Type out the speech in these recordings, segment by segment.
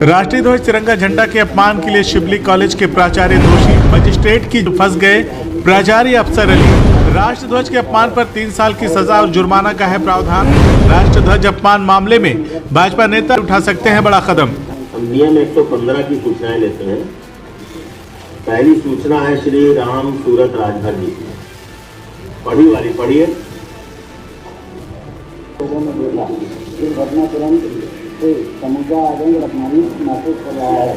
राष्ट्रीय ध्वज तिरंगा झंडा के अपमान के लिए शिबली कॉलेज के प्राचार्य दोषी, मजिस्ट्रेट की फंस गए प्राचार्य अफसर अली। राष्ट्र ध्वज के अपमान पर 3 साल की सजा और जुर्माना का है प्रावधान। राष्ट्र ध्वज अपमान मामले में भाजपा नेता उठा सकते हैं बड़ा कदम। हम नियम 115 की सूचनाएं लेते हैं। पहली सूचना है श्री राम सूरत राजभर जी की। पढ़ी वाली पढ़िए। घटना तुरंत से समूचा आतंक अपमानित महसूस कर रहा है।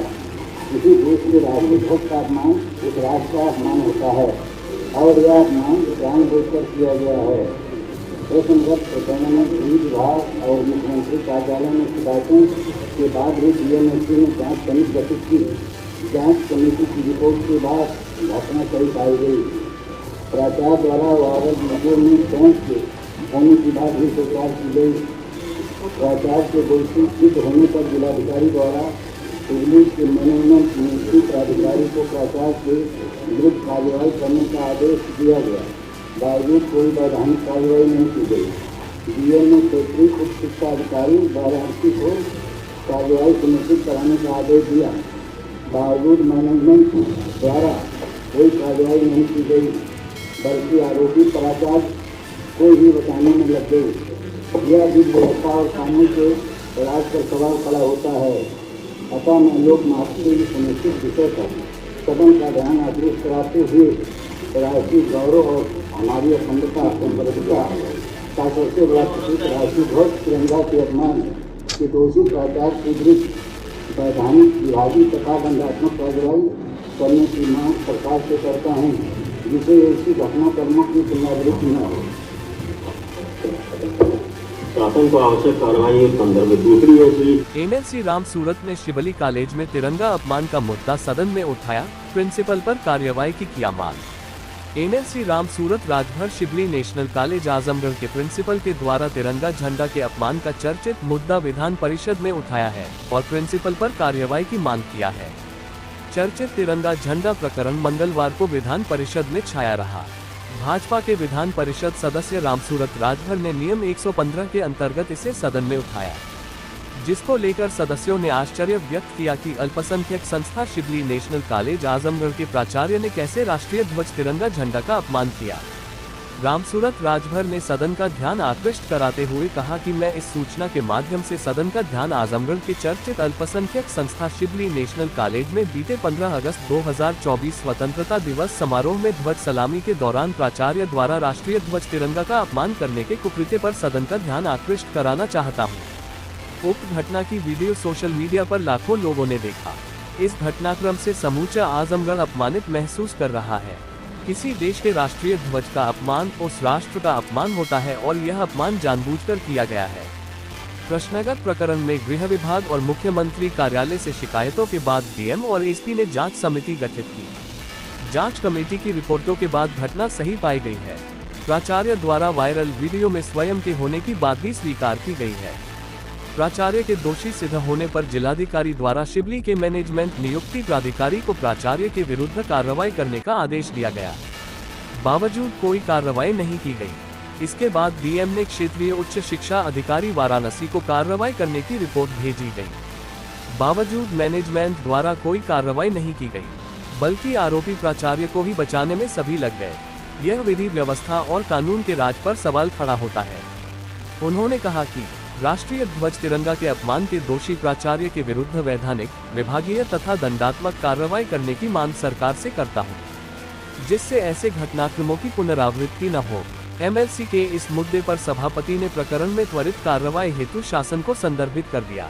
किसी देश के राष्ट्रीय ध्वज का अपमान उस राष्ट्र का अपमान होता है और यह अपमान जानबूझकर किया गया है। प्रश्नगत प्रकरण में गृह विभाग और मुख्यमंत्री कार्यालय में शिकायतों के बाद भी डीएमएसपी ने जांच कमेटी गठित की। जांच कमेटी की रिपोर्ट के बाद घटना सही पाई गई। प्राचार्य द्वारा वायरल वीडियो में पहुंच के होने की बात भी स्वीकार की गई। प्राचार्य के दोषी सिद्ध होने पर जिलाधिकारी द्वारा शिबली के मैनेजमेंट नियुक्ति प्राधिकारी को प्राचार्य के विरुद्ध कार्रवाई करने का आदेश दिया गया। बावजूद कोई वैधानिक कार्रवाई नहीं की गई। डीएम ने क्षेत्रीय उच्च शिक्षा अधिकारी वाराणसी को कार्रवाई सुनिश्चित कराने का आदेश दिया। बावजूद मैनेजमेंट द्वारा कोई कार्रवाई नहीं की गई, बल्कि आरोपी प्राचार्य को ही बचाने में लग गई। यह भी व्यवस्था और कानून के राज पर सवाल खड़ा होता है। अतः मैं लोक महत्व की सुनिश्चित विषय पर सदन का ध्यान आकृष्ट कराते हुए राष्ट्रीय गौरव और हमारी अखंडता संप्रभुता का सबसे बड़ा प्रतीक राष्ट्रीय ध्वज तिरंगा के अपमान के दोषी प्राचार्य के विरुद्ध वैधानिक, विभागीय तथा दंडात्मक कार्रवाई करने की मांग सरकार से करता हूँ, जिससे ऐसी घटनाक्रमों की पुनरावृत्ति न हो। शासन को आवश्यक कार्रवाई के संदर्भ में दूसरी है श्री एमएलसी राम सूरत ने शिबली कॉलेज में तिरंगा अपमान का मुद्दा सदन में उठाया। प्रिंसिपल पर कार्रवाई की किया मांग। MLC Ram Surat Rajbhar Shibli national college Azamgarh के प्रिंसिपल के द्वारा तिरंगा झंडा के अपमान का चर्चित मुद्दा विधान परिषद में उठाया है और प्रिंसिपल पर कार्रवाई की मांग किया है। चर्चित तिरंगा झंडा प्रकरण मंगलवार को विधान परिषद में छाया रहा। भाजपा के विधान परिषद सदस्य रामसूरत राजभर ने नियम 115 के अंतर्गत इसे सदन में उठाया, जिसको लेकर सदस्यों ने आश्चर्य व्यक्त किया कि अल्पसंख्यक संस्था शिबली नेशनल कॉलेज आजमगढ़ के प्राचार्य ने कैसे राष्ट्रीय ध्वज तिरंगा झंडा का अपमान किया। रामसूरत राजभर ने सदन का ध्यान आकृष्ट कराते हुए कहा कि मैं इस सूचना के माध्यम से सदन का ध्यान आजमगढ़ के चर्चित अल्पसंख्यक संस्था शिबली नेशनल कॉलेज में बीते 15 अगस्त 2024 स्वतंत्रता दिवस समारोह में ध्वज सलामी के दौरान प्राचार्य द्वारा राष्ट्रीय ध्वज तिरंगा का अपमान करने के कुकृत्य पर सदन का ध्यान आकृष्ट कराना चाहता हूँ। उक्त घटना की वीडियो सोशल मीडिया पर लाखों लोगों ने देखा। इस घटनाक्रम से समूचा आजमगढ़ अपमानित महसूस कर रहा है। किसी देश के राष्ट्रीय ध्वज का अपमान उस राष्ट्र का अपमान होता है और यह अपमान जानबूझकर किया गया है। प्रश्नगत प्रकरण में गृह विभाग और मुख्यमंत्री कार्यालय से शिकायतों के बाद डीएम और एसपी ने जांच समिति गठित की। जांच कमेटी की रिपोर्टों के बाद घटना सही पाई गई है। प्राचार्य द्वारा वायरल वीडियो में स्वयं के होने की बात भी स्वीकार की गई है। प्राचार्य के दोषी सिद्ध होने पर जिलाधिकारी द्वारा शिबली के मैनेजमेंट नियुक्ति प्राधिकारी को प्राचार्य के विरुद्ध कार्रवाई करने का आदेश दिया गया। बावजूद कोई कार्रवाई नहीं की गई। इसके बाद डीएम ने क्षेत्रीय उच्च शिक्षा अधिकारी वाराणसी को कार्रवाई करने की रिपोर्ट भेजी गई। बावजूद मैनेजमेंट द्वारा कोई कार्रवाई नहीं की गई, बल्कि आरोपी प्राचार्य को ही बचाने में सभी लग गए। यह विधि व्यवस्था और कानून के राज पर सवाल खड़ा होता है। उन्होंने कहा कि राष्ट्रीय ध्वज तिरंगा के अपमान के दोषी प्राचार्य के विरुद्ध वैधानिक, विभागीय तथा दंडात्मक कार्रवाई करने की मांग सरकार से करता हूं, जिससे ऐसे घटनाक्रमों की पुनरावृत्ति न हो। एमएलसी के इस मुद्दे पर सभापति ने प्रकरण में त्वरित कार्रवाई हेतु शासन को संदर्भित कर दिया।